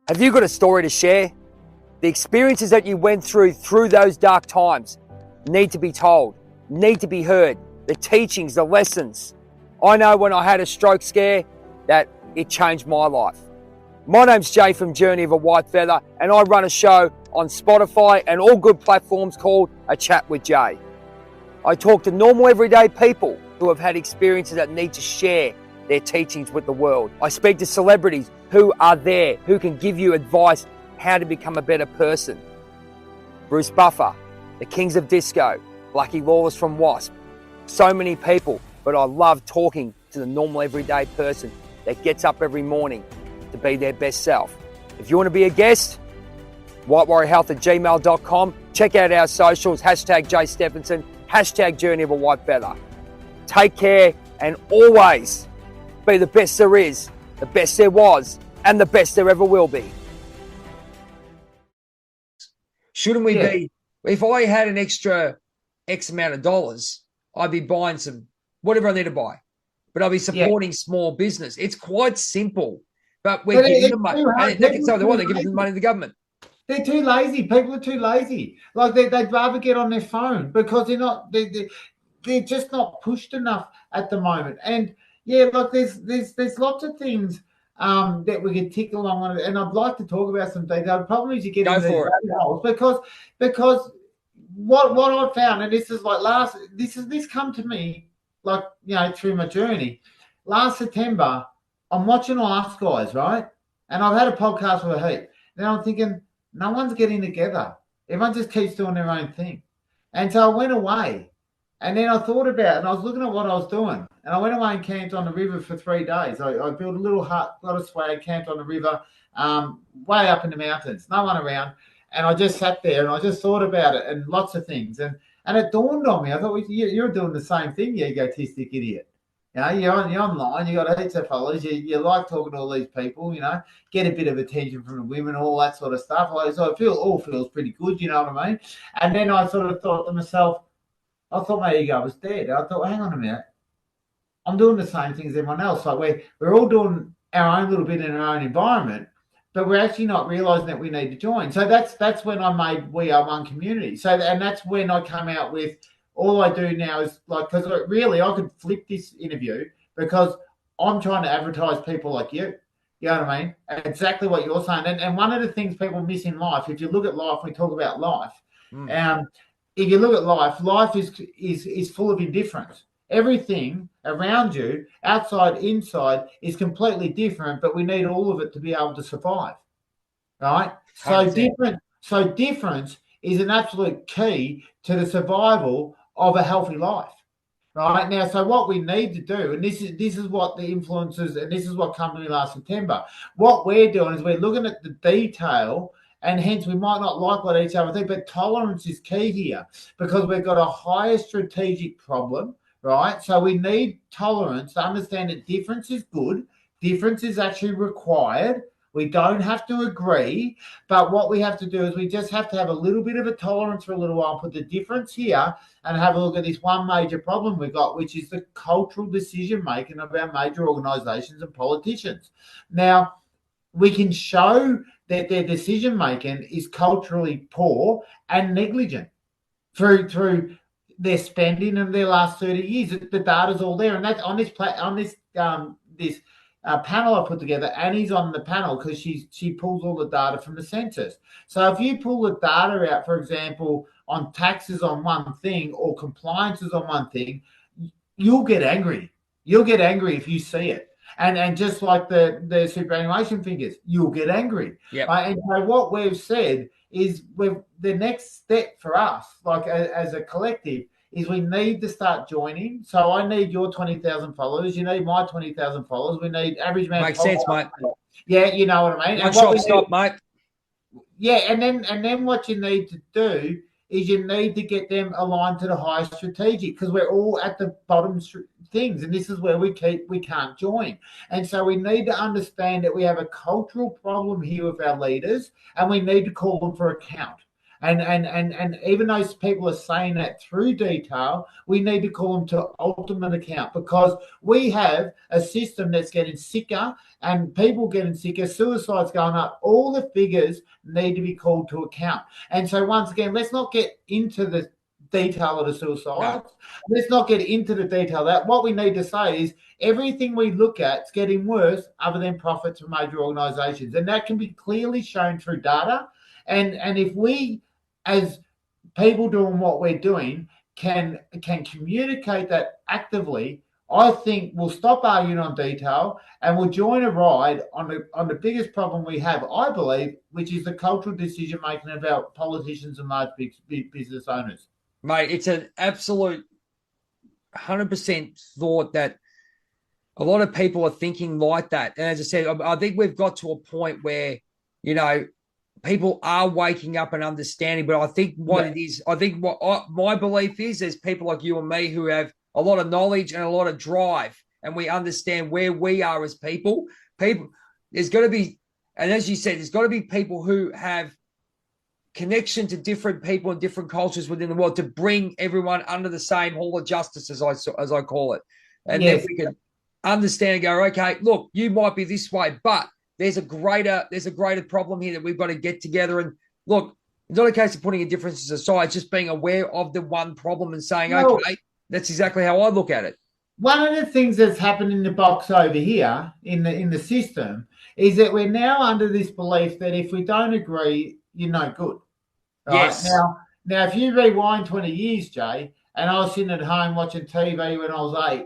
Have you got a story to share? The experiences that you went through those dark times need to be told, need to be heard. The teachings, the lessons. I know when I had a stroke scare that it changed my life. My name's Jay from Journey of a Whitefeather, and I run a show on Spotify and all good platforms called A Chat with Jay. I talk to normal everyday people who have had experiences that need to share their teachings with the world. I speak to celebrities who are there, who can give you advice how to become a better person. Bruce Buffer, the Kings of Disco, Blackie Lawless from Wasp. So many people, but I love talking to the normal everyday person that gets up every morning to be their best self. If you want to be a guest, whitewarriorhealth@gmail.com. Check out our socials, #JayStephenson, #Journey of a Whitefeather. Take care and always be the best there is, the best there was, and the best there ever will be. Shouldn't we be, if I had an extra X amount of dollars, I'd be buying some, whatever I need to buy, but I'll be supporting small business. It's quite simple, but we're giving them money. And they can say what they want, they're giving them money to the government. They're too lazy. People are too lazy. Like they'd rather get on their phone because they're just not pushed enough at the moment. And like there's lots of things that we could tick along on, and I'd like to talk about some things. The problem is you get into these rabbit holes because what I found, and this is like this come to me like through my journey. Last September, I'm watching all us guys, right? And I've had a podcast with a heap. Now I'm thinking, no one's getting together. Everyone just keeps doing their own thing. And so I went away. And then I thought about it, and I was looking at what I was doing. And I went away and camped on the river for 3 days. I built a little hut, got a swag, camped on the river, way up in the mountains, no one around. And I just sat there and I just thought about it and lots of things. And it dawned on me. I thought, you're doing the same thing, you egotistic idiot. You're online, you got heaps of followers, you like talking to all these people, get a bit of attention from the women, all that sort of stuff. So it all feels pretty good, you know what I mean? And then I sort of thought to myself, I thought my ego was dead. I thought, hang on a minute, I'm doing the same thing as everyone else. Like we're all doing our own little bit in our own environment, but we're actually not realizing that we need to join. So that's when I made We Are One Community. And that's when I come out with, all I do now is because really I could flip this interview because I'm trying to advertise people like you. You know what I mean? Exactly what you're saying. And one of the things people miss in life, if you look at life, we talk about life. If you look at life is full of indifference. Everything around you, outside, inside, is completely different, but we need all of it to be able to survive. Right? So difference is an absolute key to the survival of a healthy life. Right now, so what we need to do, and this is what the influencers, and this is what came to me last September. What we're doing is we're looking at the detail, and hence we might not like what each other think, but tolerance is key here because we've got a higher strategic problem, right? So we need tolerance to understand that difference is good. Difference is actually required. We don't have to agree, but what we have to do is we just have to have a little bit of a tolerance for a little while, put the difference here and have a look at this one major problem we've got, which is the cultural decision-making of our major organisations and politicians. Now, we can show that their decision-making is culturally poor and negligent through their spending in their last 30 years. The data's all there. And that's on this panel I put together. Annie's on the panel because she pulls all the data from the census. So if you pull the data out, for example, on taxes on one thing or compliances on one thing, you'll get angry. You'll get angry if you see it. And just like the superannuation figures, you'll get angry. Yep. And so what we've said is the next step for us, like as a collective, is we need to start joining. So I need your 20,000 followers. You need my 20,000 followers. We need average man. Makes sense, mate. Yeah, you know what I mean. One shop stop, mate. Yeah, and then what you need to do is you need to get them aligned to the higher strategic because we're all at the bottom things, and this is where we can't join. And so we need to understand that we have a cultural problem here with our leaders, and we need to call them for account. And even those people are saying that through detail, we need to call them to ultimate account, because we have a system that's getting sicker and people getting sicker, suicides going up. All the figures need to be called to account. And so once again, let's not get into the detail of the suicides. No. Let's not get into the detail of that. What we need to say is everything we look at is getting worse other than profits from major organisations. And that can be clearly shown through data. And if we, as people doing what we're doing, can communicate that actively, I think we'll stop arguing on detail and we'll join a ride on the biggest problem we have, I believe, which is the cultural decision making of our politicians and large big business owners. Mate, it's an absolute 100% thought that a lot of people are thinking like that. And as I said, I think we've got to a point where, people are waking up and understanding. But I think my belief is there's people like you and me who have a lot of knowledge and a lot of drive, and we understand where we are as people. There's got to be, and as you said, there's got to be people who have connection to different people and different cultures within the world to bring everyone under the same hall of justice, as I call it. And then we can understand and go, okay, look, you might be this way, but there's a greater problem here that we've got to get together. And look, it's not a case of putting your differences aside, it's just being aware of the one problem and saying, okay, that's exactly how I look at it. One of the things that's happened in the box over here in the system is that we're now under this belief that if we don't agree, you're no good. Right? Yes. Now, if you rewind 20 years, Jay, and I was sitting at home watching TV when I was 8,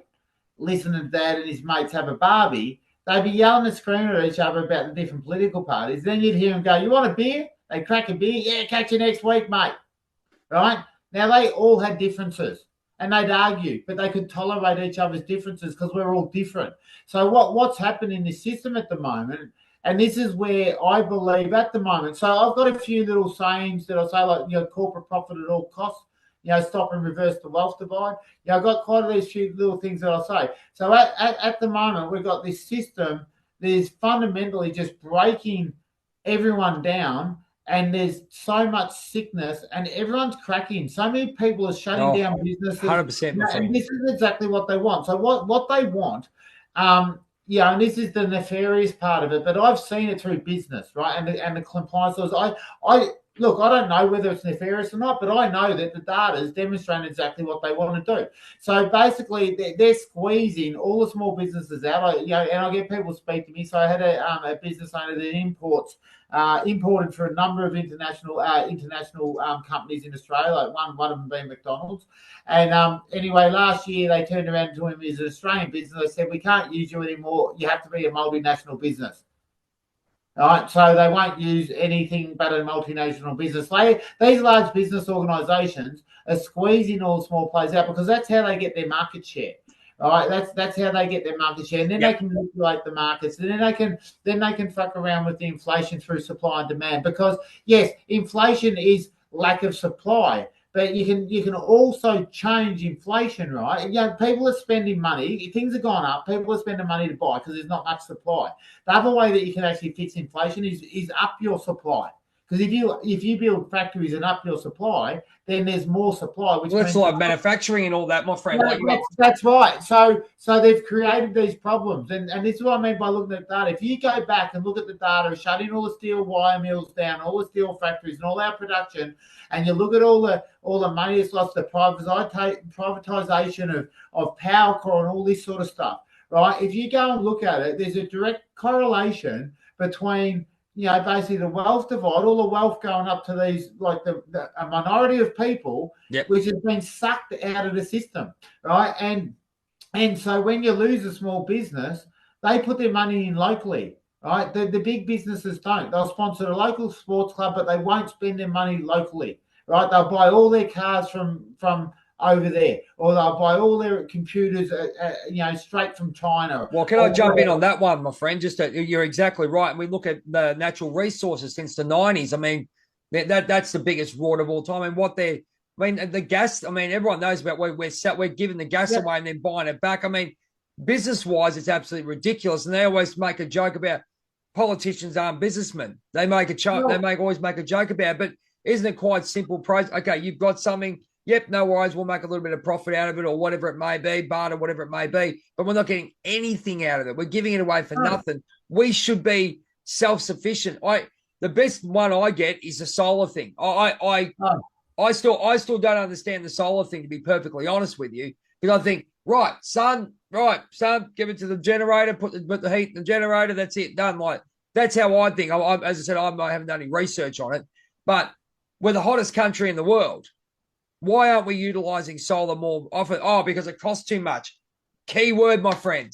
listening to Dad and his mates have a barbie, they'd be yelling and screaming at each other about the different political parties. Then you'd hear them go, "You want a beer?" They'd crack a beer. "Yeah, catch you next week, mate." Right? Now, they all had differences and they'd argue, but they could tolerate each other's differences because we're all different. So what's happened in this system at the moment, and this is where I believe at the moment. So I've got a few little sayings that I say, like, corporate profit at all costs, stop and reverse the wealth divide. I've got quite a few little things that I'll say. So at the moment, we've got this system that is fundamentally just breaking everyone down, and there's so much sickness, and everyone's cracking. So many people are shutting down businesses. 100%. And this is exactly what they want. So what they want, and this is the nefarious part of it, but I've seen it through business, right? And the compliance laws. Look, I don't know whether it's nefarious or not, but I know that the data is demonstrating exactly what they want to do. So basically, they're squeezing all the small businesses out. And I get people speak to me. So I had a business owner that imported for a number of international companies in Australia, like one of them being McDonald's. And anyway, last year they turned around to him as an Australian business. They said, "We can't use you anymore. You have to be a multinational business." All right, so they won't use anything but a multinational business. These large business organisations are squeezing all the small players out because that's how they get their market share. All right, that's how they get their market share, and then they can manipulate the markets, and then they can fuck around with the inflation through supply and demand. Because yes, inflation is lack of supply. But you can also change inflation, right? People are spending money. Things are gone up. People are spending money to buy because there's not much supply. The other way that you can actually fix inflation is up your supply. Because if you build factories and up your supply, then there's more supply. It's like manufacturing and all that, my friend. That's right. So they've created these problems, and this is what I mean by looking at data. If you go back and look at the data, shutting all the steel wire mills down, all the steel factories, and all our production, and you look at all the money that's lost, the privatization of power core and all this sort of stuff, right? If you go and look at it, there's a direct correlation between basically the wealth divide, all the wealth going up to these, like a minority of people, which has been sucked out of the system, right? And so when you lose a small business, they put their money in locally, right? The big businesses don't. They'll sponsor a local sports club, but they won't spend their money locally, right? They'll buy all their cars from over there, or they'll buy all their computers, straight from China. Well, can I jump in on that one, my friend? You're exactly right. And we look at the natural resources since the 90s. I mean, that's the biggest reward of all time. And the gas. I mean, everyone knows about where we're giving the gas away and then buying it back. I mean, business-wise, it's absolutely ridiculous. And they always make a joke about politicians aren't businessmen. They always make a joke about it. But isn't it quite simple? Okay, you've got something. Yep, no worries. We'll make a little bit of profit out of it or whatever it may be, barter, whatever it may be. But we're not getting anything out of it. We're giving it away for nothing. We should be self-sufficient. The best one I get is the solar thing. I still don't understand the solar thing, to be perfectly honest with you, because I think, right, son, give it to the generator, put the heat in the generator. That's it, done. Like, that's how I think. As I said, I haven't done any research on it, but we're the hottest country in the world. Why aren't we utilizing solar more often? Oh, because it costs too much. Key word, my friend.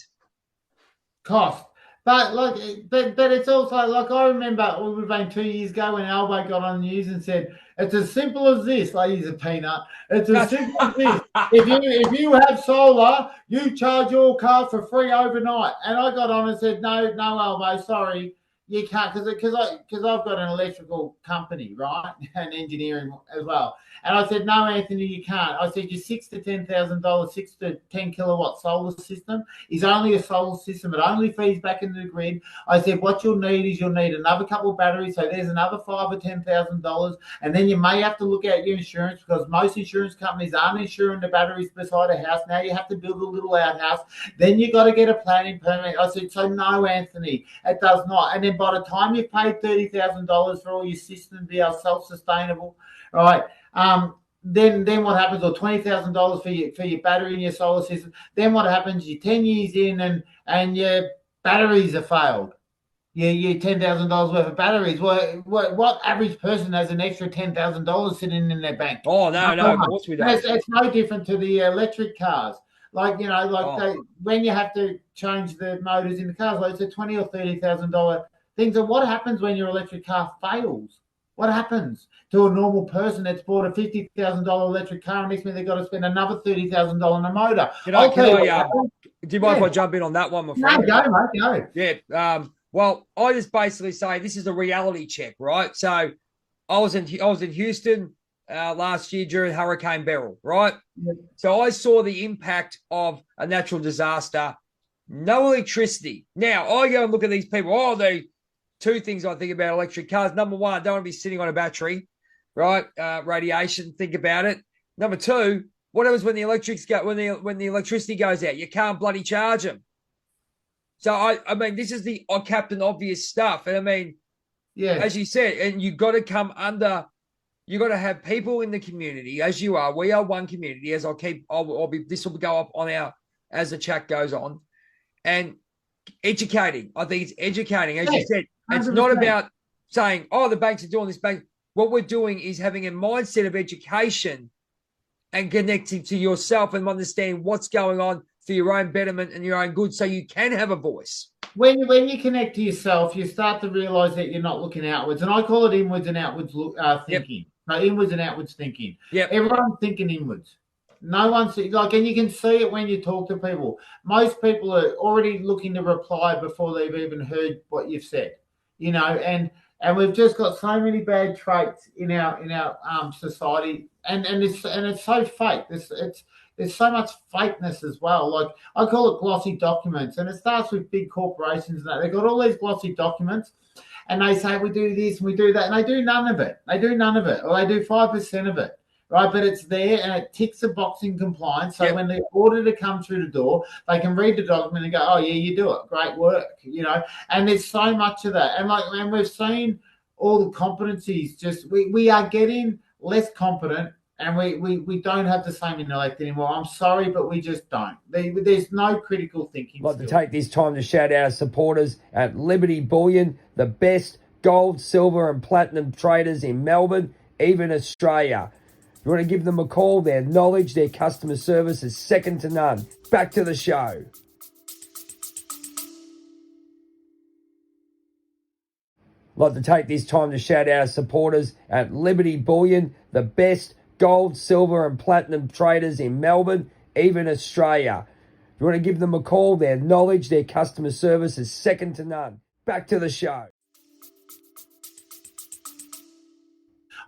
Cost. But it's also like, I remember it would have been 2 years ago when Albo got on the news and said, it's as simple as this. Like, he's a peanut. It's as simple as this. If you have solar, you charge your car for free overnight. And I got on and said, no, Albo, sorry, you can't, because I've got an electrical company, right, and engineering as well. And I said, no, Anthony, you can't. I said, your $6,000 to $10,000, 6 to 10 kilowatt solar system is only a solar system. It only feeds back into the grid. I said, what you'll need is another couple of batteries. So there's another $5,000 or $10,000. And then you may have to look at your insurance, because most insurance companies aren't insuring the batteries beside a house. Now you have to build a little outhouse. Then you got to get a planning permit. I said, so no, Anthony, it does not. And then by the time you've paid $30,000 for all your systems to be self-sustainable, right? Then what happens? Or $20,000 for your battery in your solar system. Then what happens? You're 10 years in and your batteries are failed. You're $10,000 worth of batteries. What average person has an extra $10,000 sitting in their bank? Oh no, of course we don't. It's no different to the electric cars. When you have to change the motors in the cars, like it's a $20,000 or $30,000 thing. So what happens when your electric car fails? What happens to a normal person that's bought a $50,000 electric car, and next minute they've got to spend another $30,000 on a motor? Do you mind if I jump in on that one, my friend? No, go, mate, go. Yeah. Well, I just basically say this is a reality check, right? So I was in Houston last year during Hurricane Beryl, right? Yeah. So I saw the impact of a natural disaster. No electricity. Now I go and look at these people. Two things I think about electric cars. Number one, I don't want to be sitting on a battery, right? Radiation, think about it. Number two, what happens when the electricity goes out? You can't bloody charge them. So, I mean, this is the Captain Obvious stuff. And I mean, yeah, as you said, and you've got to come under, you've got to have people in the community, as you are. We are one community, as this will go up on as the chat goes on. And educating. I think it's educating. As you said, 100%. It's not about saying, the banks are doing this. What we're doing is having a mindset of education and connecting to yourself and understanding what's going on for your own betterment and your own good, so you can have a voice. When you connect to yourself, you start to realize that you're not looking outwards. And I call it inwards and outwards thinking. Yep. So inwards and outwards thinking. Yep. Everyone's thinking inwards. No one's and you can see it when you talk to people. Most people are already looking to reply before they've even heard what you've said. And we've just got so many bad traits in our society, and it's so fake. There's so much fakeness as well. Like, I call it glossy documents, and it starts with big corporations. And they've got all these glossy documents, and they say we do this and we do that, and they do none of it. Or they do 5% of it. Right, but it's there and it ticks the box in compliance. So when the auditor comes through the door, they can read the document and go, "Oh yeah, you do it, great work," And there's so much of that, and we've seen all the competencies. Just we are getting less competent, and we don't have the same intellect anymore. I'm sorry, but we just don't. There's no critical thinking. I'd like to take this time to shout out our supporters at Liberty Bullion, the best gold, silver, and platinum traders in Melbourne, even Australia. If you want to give them a call, their knowledge, their customer service is second to none. Back to the show. I'd like to take this time to shout out our supporters at Liberty Bullion, the best gold, silver, and platinum traders in Melbourne, even Australia. If you want to give them a call, their knowledge, their customer service is second to none. Back to the show.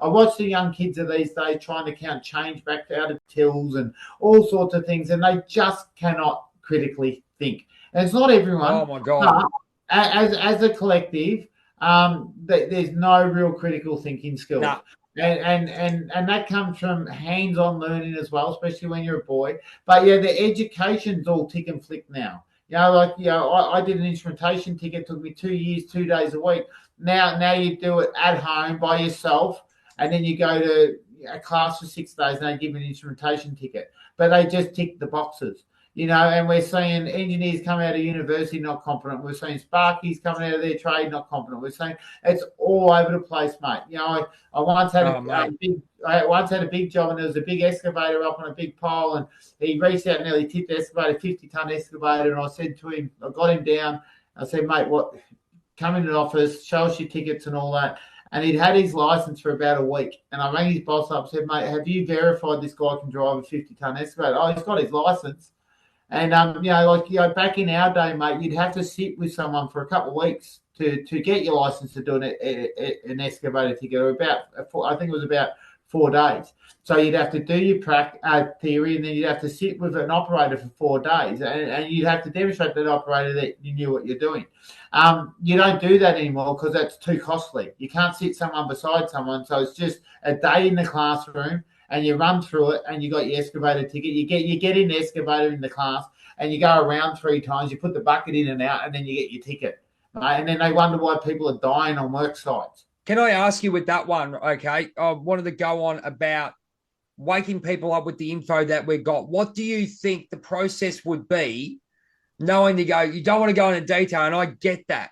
I watch the young kids of these days trying to count change back out of tills and all sorts of things, and they just cannot critically think. And it's not everyone. Oh, my God. As a collective, there's no real critical thinking skills. Nah. and that comes from hands-on learning as well, especially when you're a boy. But yeah, the education's all tick and flick now. I did an instrumentation ticket. It took me 2 years, 2 days a week. Now you do it at home by yourself, and then you go to a class for 6 days, and they give you an instrumentation ticket. But they just tick the boxes. And we're seeing engineers come out of university not competent. We're seeing sparkies coming out of their trade not competent. We're seeing it's all over the place, mate. I once had a big job, and there was a big excavator up on a big pole, and he reached out and nearly tipped the excavator, 50-ton excavator, and I said to him, I got him down. I said, mate, come in the office, show us your tickets and all that. And he'd had his license for about a week. And I rang his boss up and said, mate, have you verified this guy can drive a 50-ton excavator? Oh, he's got his license. And, back in our day, mate, you'd have to sit with someone for a couple of weeks to get your license to do an excavator ticket. I think it was about 4 days. So you'd have to do your theory, and then you'd have to sit with an operator for 4 days. And you'd have to demonstrate to that operator that you knew what you're doing. You don't do that anymore because that's too costly. You can't sit someone beside someone. So it's just a day in the classroom, and you run through it, and you got your excavator ticket. You get in the excavator in the class, and you go around 3 times. You put the bucket in and out, and then you get your ticket. Right? And then they wonder why people are dying on work sites. Can I ask you with that one? Okay, I wanted to go on about waking people up with the info that we've got. What do you think the process would be, knowing you don't want to go into detail, and I get that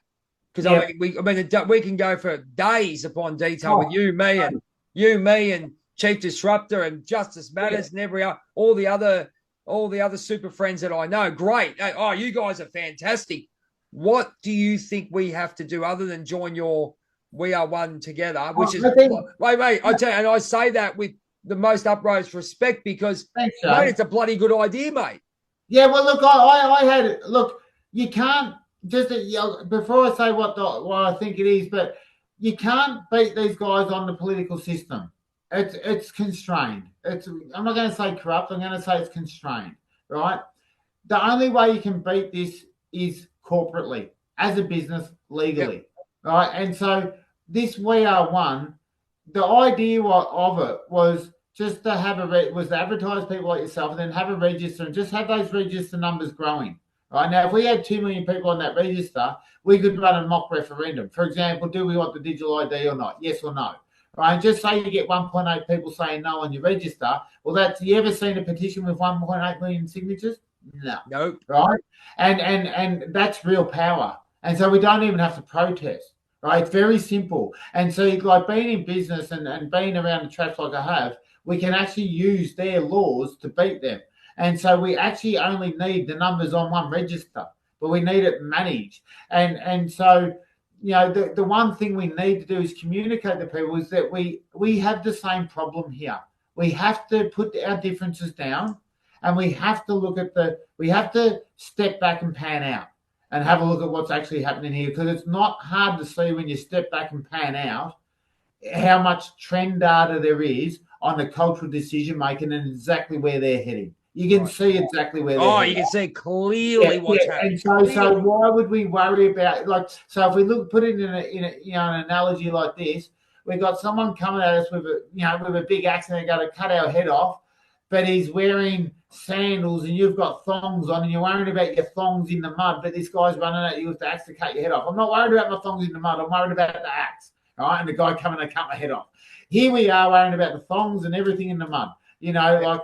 because we can go for days upon detail with you, me, and Chief Disruptor and Justice Matters and all the other super friends that I know. Great. Oh, you guys are fantastic. What do you think we have to do other than join your We Are One together? Which is wait, I tell you, and I say that with the most utmost respect because mate, it's a bloody good idea, mate. Yeah, well, look, I had it. Look, you can't just before I say what I think it is, but you can't beat these guys on the political system. It's constrained. I'm not going to say corrupt. I'm going to say it's constrained, right? The only way you can beat this is corporately, as a business, legally, right? And so this We Are One, the idea of it was just to have was to advertise people like yourself, and then have a register and just have those register numbers growing. Right now, if we had 2 million people on that register, we could run a mock referendum. For example, do we want the digital ID or not? Yes or no? Right, and just say you get 1.8 people saying no on your register. Well, you ever seen a petition with 1.8 million signatures? No. Right? And that's real power. And so we don't even have to protest. Right? It's very simple. And so like being in business and being around the traps like I have, we can actually use their laws to beat them. And so we actually only need the numbers on one register, but we need it managed. And so the one thing we need to do is communicate to people is that we have the same problem here. We have to put our differences down, and we have to we have to step back and pan out and have a look at what's actually happening here, because it's not hard to see when you step back and pan out how much trend data there is on the cultural decision making and exactly where they're heading. You can see exactly where they're heading. You can see clearly what's happening. And so why would we worry about so if we put it in an analogy like this, we've got someone coming at us with a big axe and they're going to cut our head off, but he's wearing sandals and you've got thongs on and you're worried about your thongs in the mud, but this guy's running at you with the axe to cut your head off. I'm not worried about my thongs in the mud. I'm worried about the axe, right? And the guy coming to cut my head off. Here we are worrying about the thongs and everything in the mud,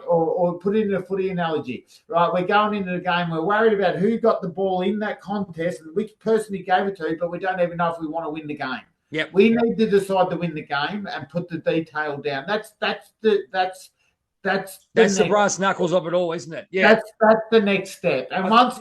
or put it in a footy analogy, right? We're going into the game. We're worried about who got the ball in that contest and which person he gave it to, but we don't even know if we want to win the game. Yep. We need to decide to win the game and put the detail down. That's the brass knuckles of it all, isn't it? Yeah. That's the next step. And once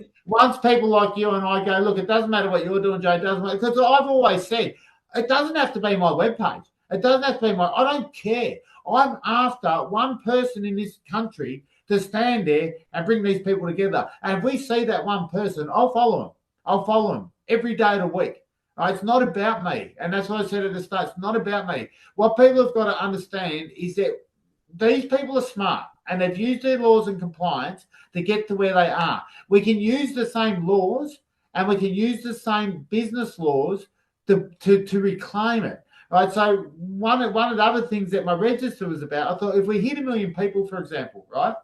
people like you and I go, look, it doesn't matter what you're doing, Joe, it doesn't matter. Because I've always said, it doesn't have to be my webpage. It doesn't have to be I don't care. I'm after one person in this country to stand there and bring these people together. And if we see that one person, I'll follow him. I'll follow him every day of the week. Right? It's not about me. And that's what I said at the start. It's not about me. What people have got to understand is that these people are smart and they've used their laws and compliance to get to where they are. We can use the same laws and we can use the same business laws to reclaim it. right? So one of the other things that my register was about, I thought if we hit 1 million people, for example, right?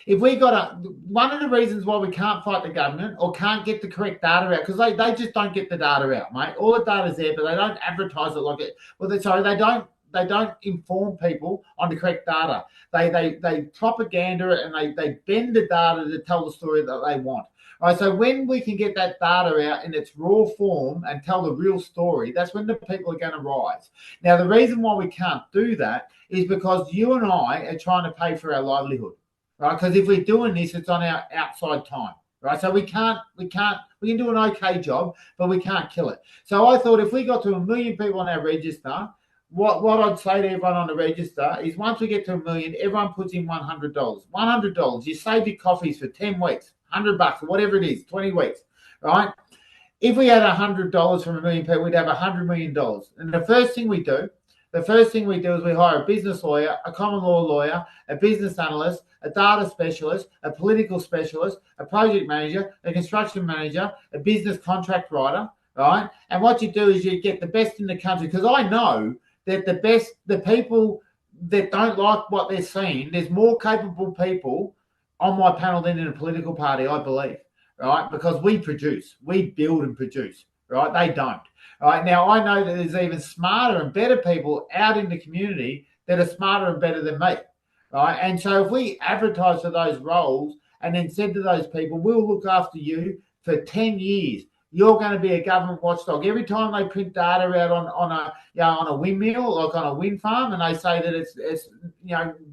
If we got one of the reasons why we can't fight the government or can't get the correct data out, because they just don't get the data out, mate. All the data's there, but they don't advertise it like it. Well, they don't inform people on the correct data. They propaganda it and they bend the data to tell the story that they want. All right, so when we can get that data out in its raw form and tell the real story, that's when the people are going to rise. Now, the reason why we can't do that is because you and I are trying to pay for our livelihood. Right, because if we're doing this, it's on our outside time, right? So we can do an okay job, but we can't kill it. So I thought if we got to 1 million people on our register, what I'd say to everyone on the register is once we get to 1 million, everyone puts in $100. $100. You save your coffees for 10 weeks, $100 or whatever it is, 20 weeks, right? If we had $100 from 1 million people, we'd have $100 million. And the first thing we do is we hire a business lawyer, a common law lawyer, a business analyst, a data specialist, a political specialist, a project manager, a construction manager, a business contract writer, right? And what you do is you get the best in the country, because I know that the people that don't like what they're seeing, there's more capable people on my panel than in a political party, I believe, right? Because we build and produce, right? They don't. All right, now I know that there's even smarter and better people out in the community that are smarter and better than me, right? And so if we advertise for those roles and then said to those people, we'll look after you for 10 years, you're going to be a government watchdog. Every time they print data out on a windmill, like on a wind farm, and they say that it's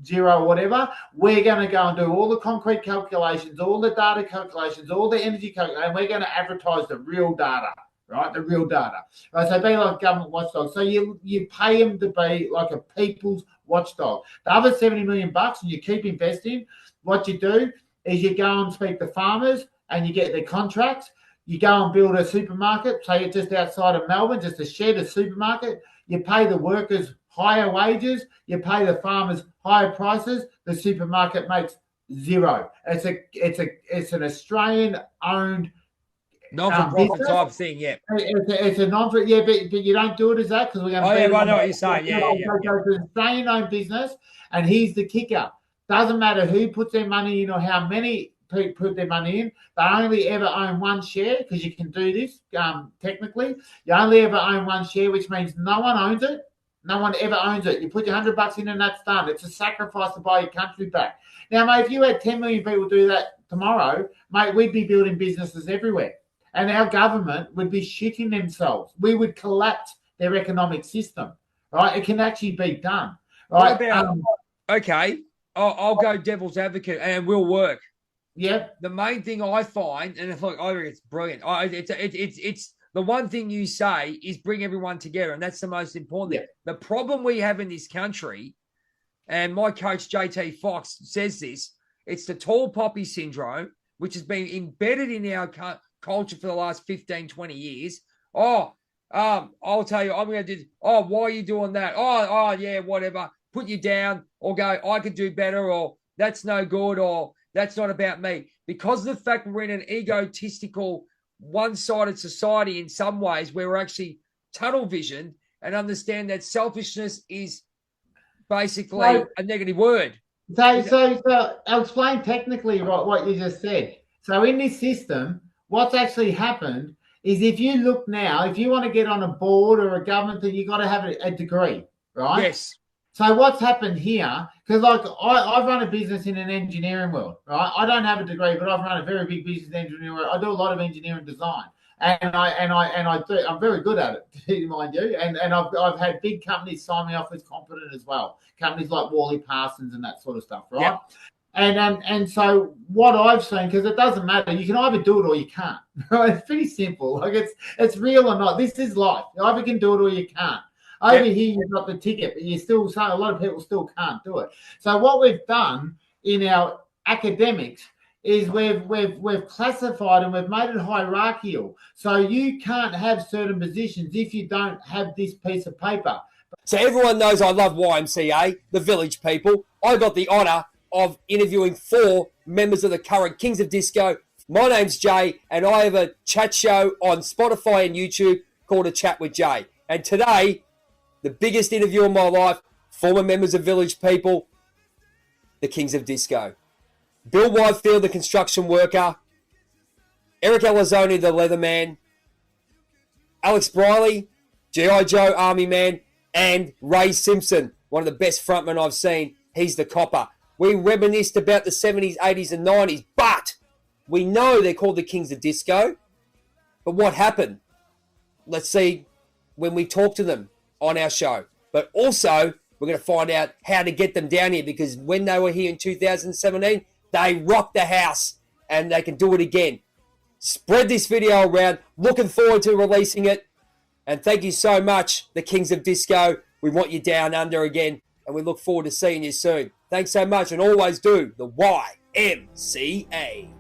zero or whatever, we're going to go and do all the concrete calculations, all the data calculations, all the energy calculations, and we're going to advertise the real data. Right, the real data. Right, so be like government watchdog. So you pay them to be like a people's watchdog. The other $70 million, and you keep investing. What you do is you go and speak to farmers, and you get their contracts. You go and build a supermarket, say it's just outside of Melbourne, just a shed, a supermarket. You pay the workers higher wages. You pay the farmers higher prices. The supermarket makes zero. It's an Australian-owned non-for-profit type thing, yeah. It's a non-for, yeah, but you don't do it as that because we're going to. Oh yeah, I know what you're saying. Yeah. It's an Australian-owned business, and here's the kicker: doesn't matter who puts their money in or how many people put their money in. They only ever own one share because you can do this technically. You only ever own one share, which means no one owns it. No one ever owns it. You put your $100 in and that's done. It's a sacrifice to buy your country back. Now, mate, if you had 10 million people do that tomorrow, mate, we'd be building businesses everywhere. And our government would be shitting themselves. We would collapse their economic system, right? It can actually be done, right? Okay, I'll go devil's advocate and it will work. Yeah. The main thing I find, and I think it's brilliant. It's the one thing you say is bring everyone together, and that's the most important thing. The problem we have in this country, and my coach JT Fox says this, it's the tall poppy syndrome, which has been embedded in our culture for the last 15, 20 years. I'll tell you, I'm going to do, why are you doing that? Yeah, whatever. Put you down or go, I could do better, or that's no good, or that's not about me. Because of the fact we're in an egotistical, one-sided society in some ways where we're actually tunnel visioned and understand that selfishness is basically a negative word. So I'll explain technically what you just said. So in this system, what's actually happened is if you look now, if you want to get on a board or a government thing, you've got to have a degree, right? Yes. So what's happened here, because like I run a business in an engineering world, right? I don't have a degree, but I've run a very big business in engineering world. I do a lot of engineering design. And I'm very good at it, mind you. And I've had big companies sign me off as competent as well. Companies like Worley Parsons and that sort of stuff, right? Yep. And so what I've seen, because it doesn't matter, you can either do it or you can't. Right? It's pretty simple. Like it's real or not. This is life. You either can do it or you can't. Over here, you've got the ticket, but you still say a lot of people still can't do it. So what we've done in our academics is we've classified and we've made it hierarchical. So you can't have certain positions if you don't have this piece of paper. So everyone knows I love YMCA, the Village People. I got the honour of interviewing 4 members of the current Kings of Disco. My name's Jay, and I have a chat show on Spotify and YouTube called A Chat with Jay. And today, the biggest interview of my life, former members of Village People, the Kings of Disco. Bill Whitefeather, the construction worker, Eric Elizondo, the Leatherman, Alex Briley, G.I. Joe, Army Man, and Ray Simpson, one of the best frontmen I've seen. He's the copper. We reminisced about the 70s, 80s, and 90s, but we know they're called the Kings of Disco. But what happened? Let's see when we talk to them on our show. But also, we're going to find out how to get them down here, because when they were here in 2017, they rocked the house, and they can do it again. Spread this video around. Looking forward to releasing it. And thank you so much, the Kings of Disco. We want you down under again, and we look forward to seeing you soon. Thanks so much, and always do the YMCA.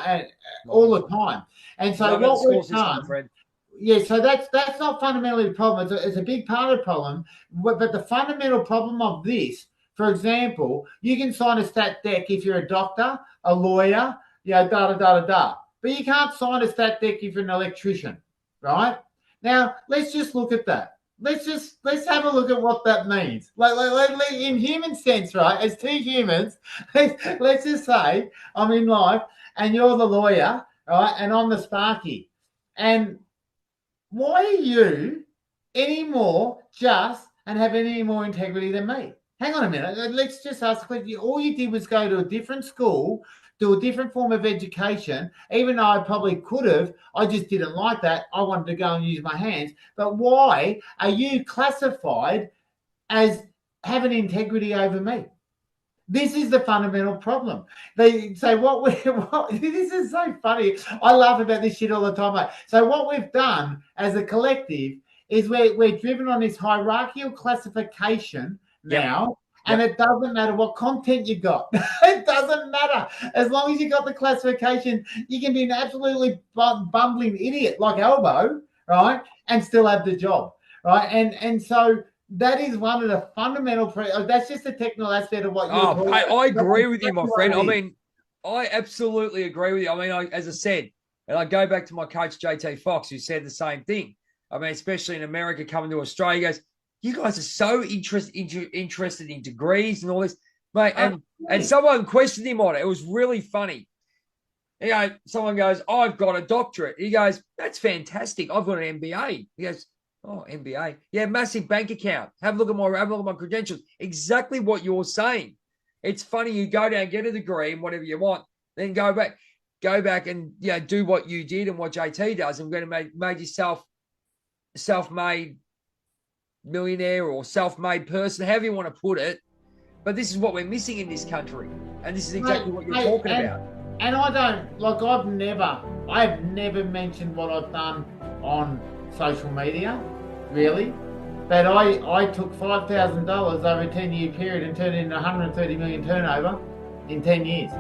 And all the time. And so what we've done, yeah, so that's not fundamentally the problem. It's a big part of the problem. But the fundamental problem of this, for example, you can sign a stat dec if you're a doctor, a lawyer, but you can't sign a stat dec if you're an electrician, right? Now let's just look at that. Let's have a look at what that means. Like in human sense, right? As two humans, let's just say I'm in life and you're the lawyer, right? And I'm the Sparky. And why are you any more just and have any more integrity than me? Hang on a minute. Let's just ask a question. All you did was go to a different school, do a different form of education, even though I probably could have. I just didn't like that. I wanted to go and use my hands. But why are you classified as having integrity over me? This is the fundamental problem. They say this is so funny. I laugh about this shit all the time, mate. So what we've done as a collective is we're driven on this hierarchical classification now. And it doesn't matter what content you got. It doesn't matter. As long as you got the classification, you can be an absolutely bumbling idiot like Elbow, right? And still have the job, right? And so that is one of the fundamental. That's just the technical aspect of what you're talking about. I agree with you, my friend. I mean, I absolutely agree with you. I mean, as I said, and I go back to my coach, JT Fox, who said the same thing. I mean, especially in America, coming to Australia, he goes, you guys are so interested in degrees and all this, mate. And someone questioned him on it. It was really funny. Someone goes, I've got a doctorate. He goes, that's fantastic. I've got an MBA. He goes, oh, MBA. Yeah, massive bank account. Have a look at my credentials. Exactly what you're saying. It's funny. You go down, get a degree and whatever you want, then go back and do what you did and what JT does, and we're going to make yourself self-made millionaire or self-made person, however you want to put it. But this is what we're missing in this country, and this is exactly what you're talking about. And I've never mentioned what I've done on social media, really. But I took $5,000 over a 10-year period and turned it into 130 million turnover in 10 years.